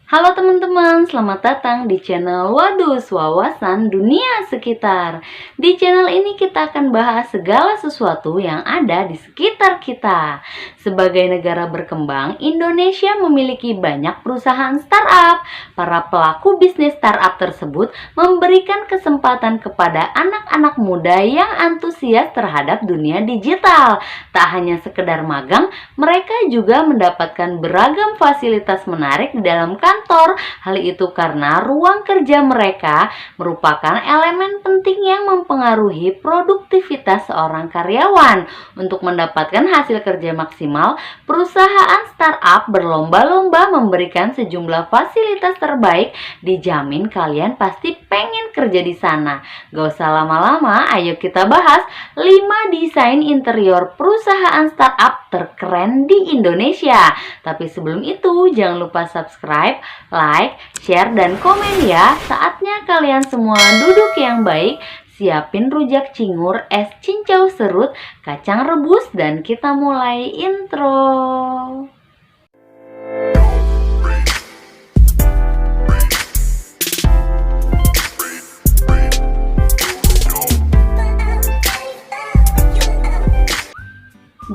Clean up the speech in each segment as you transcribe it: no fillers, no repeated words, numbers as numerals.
Halo teman-teman, selamat datang di channel Wadus Wawasan Dunia Sekitar. Di channel ini kita akan bahas segala sesuatu yang ada di sekitar kita. Sebagai negara berkembang, Indonesia memiliki banyak perusahaan startup. Para pelaku bisnis startup tersebut memberikan kesempatan kepada anak-anak muda yang antusias terhadap dunia digital. Tak hanya sekedar magang, mereka juga mendapatkan beragam fasilitas menarik di dalam kantor. Hal itu karena ruang kerja mereka merupakan elemen penting yang mempengaruhi produktivitas seorang karyawan. Untuk mendapatkan hasil kerja maksimal, perusahaan startup berlomba-lomba memberikan sejumlah fasilitas terbaik. Dijamin kalian pasti pengen kerja di sana. Gak usah lama-lama, ayo kita bahas 5 desain interior perusahaan startup terkeren di Indonesia. Tapi sebelum itu, jangan lupa subscribe, like, share, dan komen ya. Saatnya kalian semua duduk yang baik, siapin rujak cingur, es cincau serut, kacang rebus, dan kita mulai intro.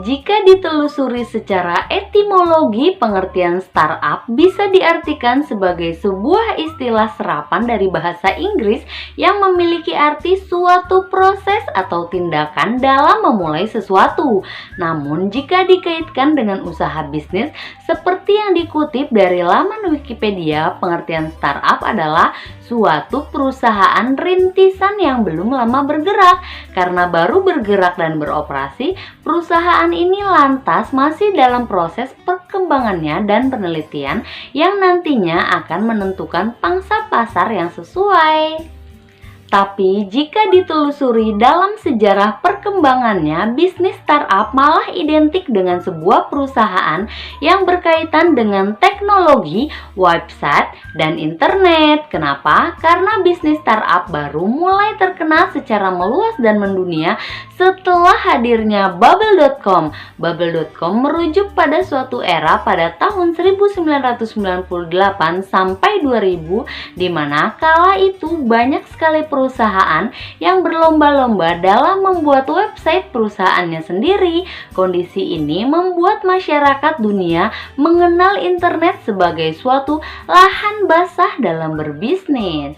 Jika ditelusuri secara etimologi, pengertian startup bisa diartikan sebagai sebuah istilah serapan dari bahasa Inggris yang memiliki arti suatu proses atau tindakan dalam memulai sesuatu. Namun, jika dikaitkan dengan usaha bisnis, seperti yang dikutip dari laman Wikipedia, pengertian startup adalah suatu perusahaan rintisan yang belum lama bergerak. Karena baru bergerak dan beroperasi, perusahaan ini lantas masih dalam proses perkembangannya dan penelitian yang nantinya akan menentukan pangsa pasar yang sesuai. Tapi jika ditelusuri dalam sejarah perkembangannya, bisnis startup malah identik dengan sebuah perusahaan yang berkaitan dengan teknologi, website, dan internet. Kenapa? Karena bisnis startup baru mulai terkenal secara meluas dan mendunia setelah hadirnya Bubble.com. Bubble.com merujuk pada suatu era pada tahun 1998 sampai 2000, di mana kala itu banyak sekali perusahaan yang berlomba-lomba dalam membuat website perusahaannya sendiri. Kondisi ini membuat masyarakat dunia mengenal internet sebagai suatu lahan basah dalam berbisnis.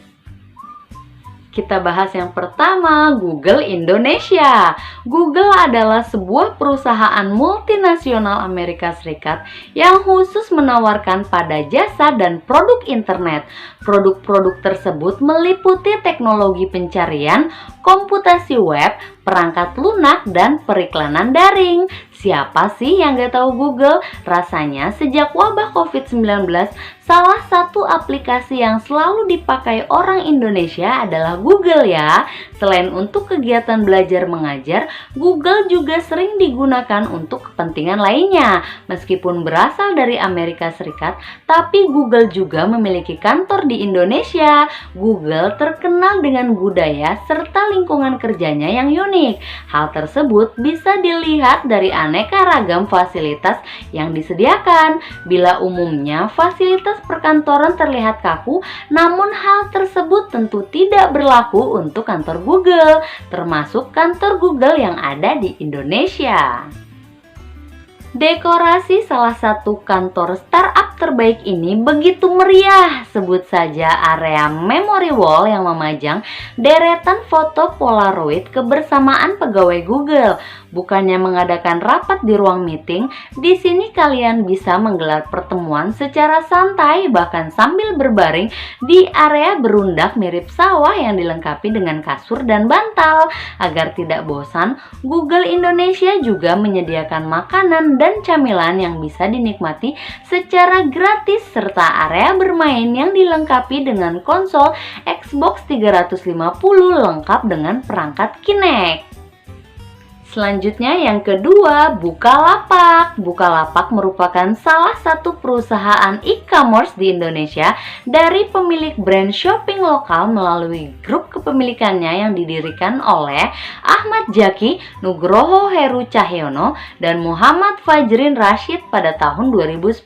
Kita bahas yang pertama, Google Indonesia. Google adalah sebuah perusahaan multinasional Amerika Serikat yang khusus menawarkan pada jasa dan produk internet. Produk-produk tersebut meliputi teknologi pencarian, komputasi web, perangkat lunak, dan periklanan daring. Siapa sih yang gak tahu Google? Rasanya sejak wabah COVID-19, salah satu aplikasi yang selalu dipakai orang Indonesia adalah Google ya. Selain untuk kegiatan belajar mengajar, Google juga sering digunakan untuk kepentingan lainnya. Meskipun berasal dari Amerika Serikat, tapi Google juga memiliki kantor di Indonesia. Google terkenal dengan budaya serta lingkungan kerjanya yang unik. Hal tersebut bisa dilihat dari aneka ragam fasilitas yang disediakan. Bila umumnya fasilitas perkantoran terlihat kaku, namun hal tersebut tentu tidak berlaku untuk kantor Google, termasuk kantor Google yang ada di Indonesia. Dekorasi salah satu kantor startup terbaik ini begitu meriah. Sebut saja area memory wall yang memajang deretan foto Polaroid kebersamaan pegawai Google. Bukannya mengadakan rapat di ruang meeting, di sini kalian bisa menggelar pertemuan secara santai, bahkan sambil berbaring di area berundak mirip sawah yang dilengkapi dengan kasur dan bantal. Agar tidak bosan, Google Indonesia juga menyediakan makanan dan camilan yang bisa dinikmati secara gratis, serta area bermain yang dilengkapi dengan konsol Xbox 350 lengkap dengan perangkat Kinect. Selanjutnya yang kedua, Bukalapak. Bukalapak merupakan salah satu perusahaan e-commerce di Indonesia dari pemilik brand shopping lokal melalui grup kepemilikannya yang didirikan oleh Ahmad Zaki, Nugroho Heru Cahyono, dan Muhammad Fajrin Rashid pada tahun 2010.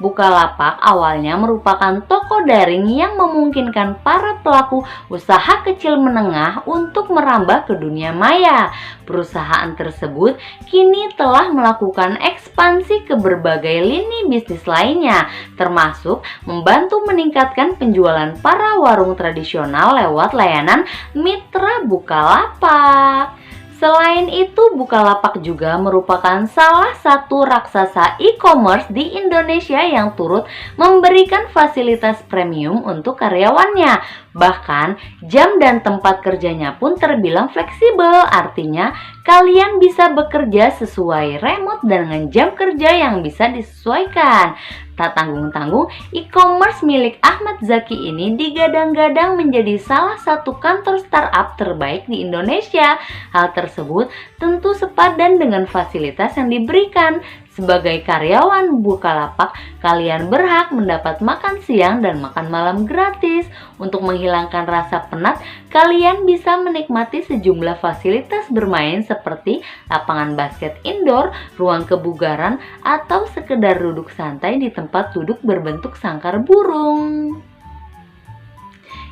Bukalapak awalnya merupakan toko daring yang memungkinkan para pelaku usaha kecil menengah untuk merambah ke dunia maya. Perusahaan tersebut kini telah melakukan ekspansi ke berbagai lini bisnis lainnya, termasuk membantu meningkatkan penjualan para warung tradisional lewat layanan Mitra Bukalapak. Selain itu, Bukalapak juga merupakan salah satu raksasa e-commerce di Indonesia yang turut memberikan fasilitas premium untuk karyawannya. Bahkan, jam dan tempat kerjanya pun terbilang fleksibel, artinya kalian bisa bekerja sesuai remote dengan jam kerja yang bisa disesuaikan. Tak tanggung-tanggung, e-commerce milik Ahmad Zaki ini digadang-gadang menjadi salah satu kantor startup terbaik di Indonesia. Hal tersebut tentu sepadan dengan fasilitas yang diberikan. Sebagai karyawan Bukalapak, kalian berhak mendapat makan siang dan makan malam gratis. Untuk menghilangkan rasa penat, kalian bisa menikmati sejumlah fasilitas bermain seperti lapangan basket indoor, ruang kebugaran, atau sekedar duduk santai di tempat duduk berbentuk sangkar burung.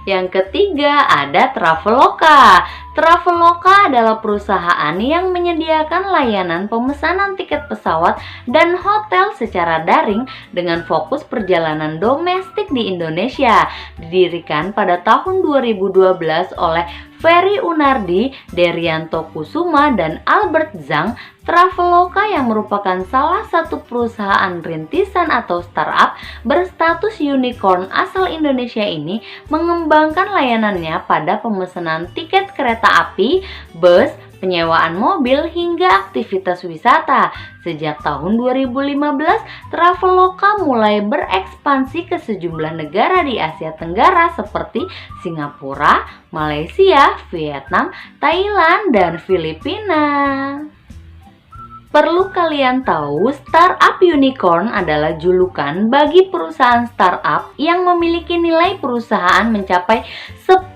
Yang ketiga ada Traveloka. Traveloka adalah perusahaan yang menyediakan layanan pemesanan tiket pesawat dan hotel secara daring dengan fokus perjalanan domestik di Indonesia. Didirikan pada tahun 2012 oleh Ferry Unardi, Derianto Kusuma, dan Albert Zhang, Traveloka yang merupakan salah satu perusahaan rintisan atau startup berstatus unicorn asal Indonesia ini mengembangkan layanannya pada pemesanan tiket kereta api, bus, penyewaan mobil, hingga aktivitas wisata. Sejak tahun 2015, Traveloka mulai berekspansi ke sejumlah negara di Asia Tenggara seperti Singapura, Malaysia, Vietnam, Thailand, dan Filipina. Perlu kalian tahu, startup unicorn adalah julukan bagi perusahaan startup yang memiliki nilai perusahaan mencapai 10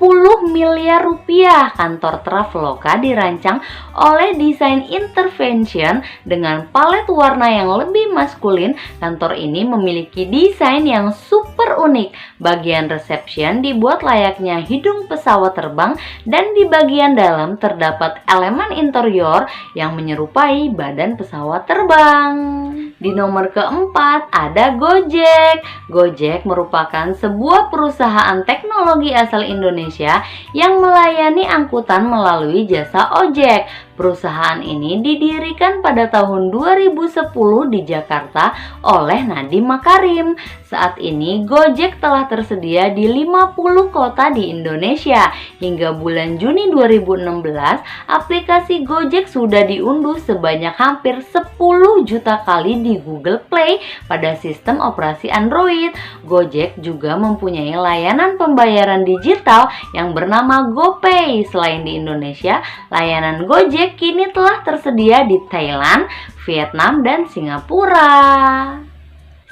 miliar rupiah. Kantor Traveloka dirancang oleh Design Intervention dengan palet warna yang lebih maskulin. Kantor ini memiliki desain yang super unik. Bagian reception dibuat layaknya hidung pesawat terbang, dan di bagian dalam terdapat elemen interior yang menyerupai badan pesawat terbang. Di nomor keempat ada Gojek. Gojek merupakan sebuah perusahaan teknologi asal Indonesia yang melayani angkutan melalui jasa ojek. Perusahaan ini didirikan pada tahun 2010 di Jakarta oleh Nadiem Makarim. Saat ini Gojek telah tersedia di 50 kota di Indonesia. Hingga bulan Juni 2016, aplikasi Gojek sudah diunduh sebanyak hampir 10 juta kali di Google Play pada sistem operasi Android. Gojek juga mempunyai layanan pembayaran digital yang bernama GoPay. Selain di Indonesia, layanan Gojek kini telah tersedia di Thailand, Vietnam, dan Singapura.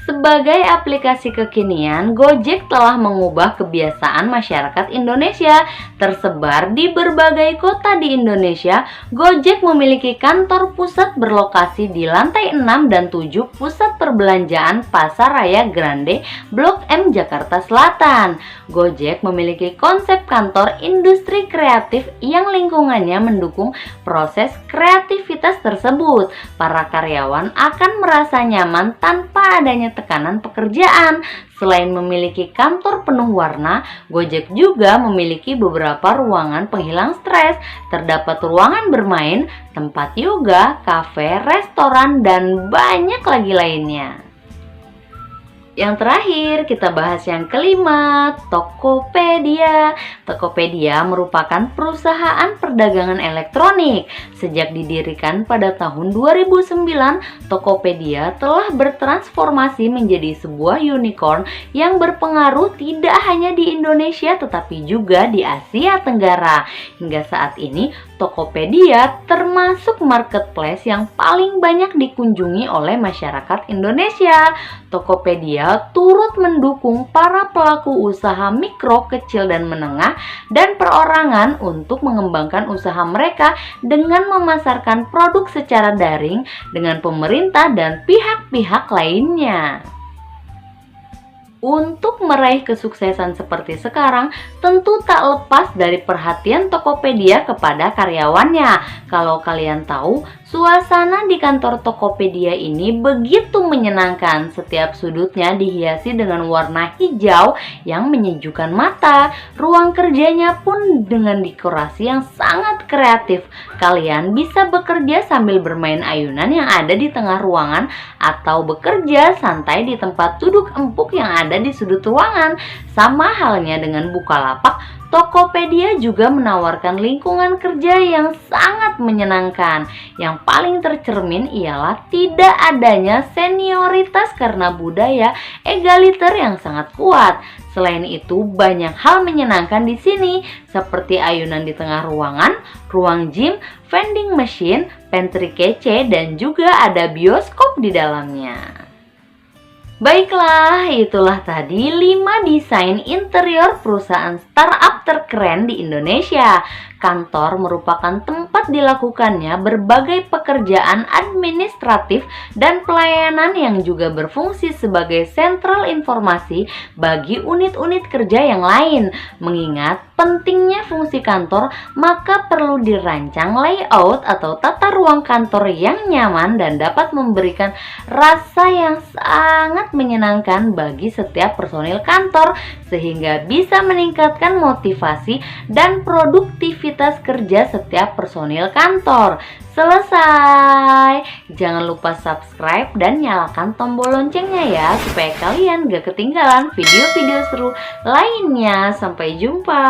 Sebagai aplikasi kekinian, Gojek telah mengubah kebiasaan masyarakat Indonesia. Tersebar di berbagai kota di Indonesia, Gojek memiliki kantor pusat berlokasi di lantai 6 dan 7 Pusat Perbelanjaan Pasar Raya Grande, Blok M, Jakarta Selatan. Gojek memiliki konsep kantor industri kreatif yang lingkungannya mendukung proses kreativitas tersebut. Para karyawan akan merasa nyaman tanpa adanya tekanan pekerjaan. Selain memiliki kantor penuh warna, Gojek juga memiliki beberapa ruangan penghilang stres. Terdapat ruangan bermain, tempat yoga, kafe, restoran, dan banyak lagi lainnya. Yang terakhir, kita bahas yang kelima, Tokopedia. Tokopedia merupakan perusahaan perdagangan elektronik. Sejak didirikan pada tahun 2009, Tokopedia telah bertransformasi menjadi sebuah unicorn yang berpengaruh tidak hanya di Indonesia tetapi juga di Asia Tenggara. Hingga saat ini, Tokopedia termasuk marketplace yang paling banyak dikunjungi oleh masyarakat Indonesia. Tokopedia turut mendukung para pelaku usaha mikro, kecil, dan menengah dan perorangan untuk mengembangkan usaha mereka dengan memasarkan produk secara daring dengan pemerintah dan pihak-pihak lainnya. Untuk meraih kesuksesan seperti sekarang, tentu tak lepas dari perhatian Tokopedia kepada karyawannya. Kalau kalian tahu, suasana di kantor Tokopedia ini begitu menyenangkan. Setiap sudutnya dihiasi dengan warna hijau yang menyejukkan mata. Ruang kerjanya pun dengan dekorasi yang sangat kreatif. Kalian bisa bekerja sambil bermain ayunan yang ada di tengah ruangan atau bekerja santai di tempat duduk empuk yang ada di sudut ruangan. Sama halnya dengan Bukalapak, Tokopedia juga menawarkan lingkungan kerja yang sangat menyenangkan. Yang paling tercermin ialah tidak adanya senioritas karena budaya egaliter yang sangat kuat. Selain itu, banyak hal menyenangkan di sini, seperti ayunan di tengah ruangan, ruang gym, vending machine, pantry kece, dan juga ada bioskop di dalamnya. Baiklah, itulah tadi 5 desain interior perusahaan startup terkeren di Indonesia. Kantor merupakan tempat dilakukannya berbagai pekerjaan administratif dan pelayanan yang juga berfungsi sebagai sentral informasi bagi unit-unit kerja yang lain. Mengingat pentingnya fungsi kantor, maka perlu dirancang layout atau tata ruang kantor yang nyaman dan dapat memberikan rasa yang sangat menyenangkan bagi setiap personil kantor, sehingga bisa meningkatkan motivasi dan produktivitas kerja setiap personil kantor. Selesai. Jangan lupa subscribe dan nyalakan tombol loncengnya ya, supaya kalian gak ketinggalan video-video seru lainnya. Sampai jumpa.